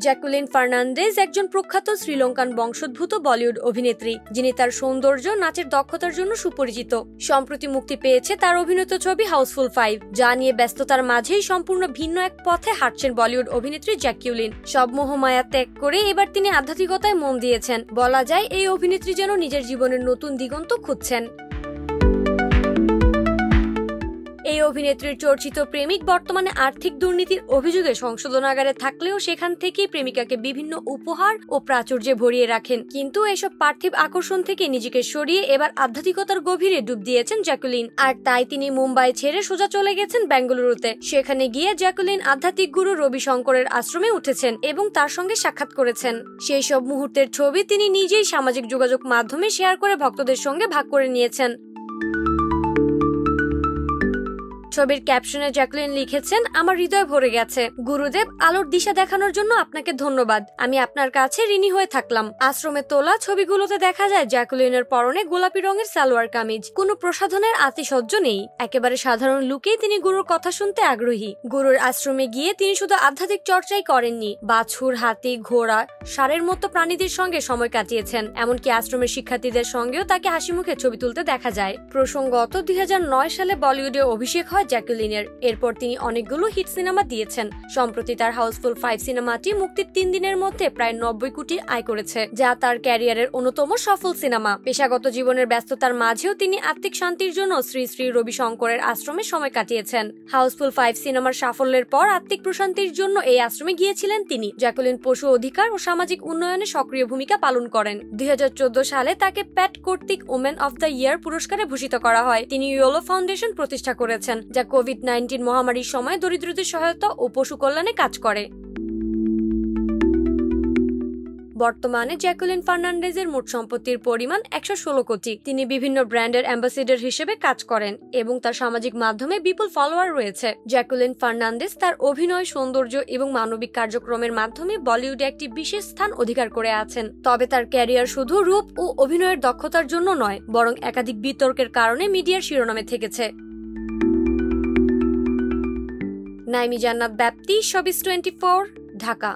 Jacqueline Fernandez একজন প্রখ্যাত শ্রীলঙ্কান বংশোদ্ভূত বলিউড অভিনেত্রী, যিনি তার সৌন্দর্য নাচের দক্ষতার জন্য সুপরিচিত। সম্প্রতি মুক্তি পেয়েছে তার অভিনীত ছবি হাউসফুল 5, যা নিয়ে ব্যস্ততার মাঝেই সম্পূর্ণ ভিন্ন এক পথে হাঁটছেন বলিউড অভিনেত্রী জ্যাকুলিন। সব মোহমায়া ত্যাগ করে এবার তিনি আধ্যাত্মিকতায় মন দিয়েছেন। বলা যায় এই অভিনেত্রী যেন নিজের জীবনের নতুন দিগন্ত খুঁজছেন। এই অভিনেত্রীর চর্চিত প্রেমিক বর্তমানে আর্থিক দুর্নীতির অভিযোগে সংশোধনাগারে থাকলেও সেখান থেকেই প্রেমিকাকে বিভিন্ন উপহার ও প্রাচুর্যে ভরিয়ে রাখেন। কিন্তু এসব পার্থিব আকর্ষণ থেকে নিজেকে সরিয়ে এবার আধ্যাত্মিকতার গভীরে ডুব দিয়েছেন জ্যাকুলিন। আর তাই তিনি মুম্বাই ছেড়ে সোজা চলে গেছেন বেঙ্গালুরুতে। সেখানে গিয়ে জ্যাকুলিন আধ্যাত্মিক গুরু রবি শঙ্করের আশ্রমে উঠেছেন এবং তার সঙ্গে সাক্ষাৎ করেছেন। সেই সব মুহূর্তের ছবি তিনি নিজেই সামাজিক যোগাযোগ মাধ্যমে শেয়ার করে ভক্তদের সঙ্গে ভাগ করে নিয়েছেন। ছবির ক্যাপশনে জ্যাকুলিন লিখেছেন, আমার হৃদয় ভরে গেছে। গুরুদেব, আলোর দিশা দেখানোর জন্য আপনাকে ধন্যবাদ। আমি আপনার কাছে ঋণী হয়ে থাকলাম। আশ্রমে তোলা ছবিগুলোতে দেখা যায় জ্যাকুলিনের পরনে গোলাপি রঙের সালোয়ার কামিজ। কোনো প্রসাধনের আতিশয্য নেই, একেবারে সাধারণ লুকেই তিনি গুরুর কথা শুনতে আগ্রহী। গুরুর আশ্রমে গিয়ে তিনি শুধু আধ্যাত্মিক চর্চাই করেননি, বাছুর, হাতি, ঘোড়া, ষাঁড়ের মতো প্রাণীদের সঙ্গে সময় কাটিয়েছেন। এমনকি আশ্রমের শিক্ষার্থীদের সঙ্গেও তাকে হাসি মুখে ছবি তুলতে দেখা যায়। প্রসঙ্গত 2009 সালে বলিউডে অভিষেক হয় জ্যাকুলিনের। এরপর তিনি অনেকগুলো হিট সিনেমা দিয়েছেন। সম্প্রতি তার হাউসফুল 5 সিনেমাটি মুক্তির 3 দিনের মধ্যে প্রায় 90 কোটি আয় করেছে, যা তার ক্যারিয়ারের অন্যতম সফল সিনেমা। পেশাগত জীবনের ব্যস্ততার মাঝেও তিনি আত্মিক শান্তির জন্য শ্রী শ্রী রবি শঙ্করের আশ্রমে সময় কাটিয়েছেন। হাউসফুল 5 সিনেমার সাফল্যের পর আত্মিক প্রশান্তির জন্য এই আশ্রমে গিয়েছিলেন তিনি। জ্যাকুলিন পশু অধিকার ও সামাজিক উন্নয়নে সক্রিয় ভূমিকা পালন করেন। 2014 সালে তাকে প্যাট কর্তৃক ওমেন অফ দ্য ইয়ার পুরস্কারে ভূষিত করা হয়। তিনি ইয়েলো ফাউন্ডেশন প্রতিষ্ঠা করেছেন, যা কোভিড-19 মহামারীর সময় দরিদ্রদের সহায়তা ও পশু কল্যাণে কাজ করে। বর্তমানে জ্যাকুলিন ফার্নান্দেজের মোট সম্পত্তির পরিমাণ 116 কোটি। তিনি বিভিন্ন ব্র্যান্ডের অ্যাম্বাসেডর হিসেবে কাজ করেন এবং তার সামাজিক মাধ্যমে বিপুল ফলোয়ার রয়েছে। জ্যাকুলিন ফার্নান্দেজ তার অভিনয়, সৌন্দর্য এবং মানবিক কার্যক্রমের মাধ্যমে বলিউডে একটি বিশেষ স্থান অধিকার করে আছেন। তবে তার ক্যারিয়ার শুধু রূপ ও অভিনয়ের দক্ষতার জন্য নয়, বরং একাধিক বিতর্কের কারণে মিডিয়ার শিরোনামে থেকেছে। নাইমি জান্নাত ব্যাপ্তি, শোবিজ 24, ঢাকা।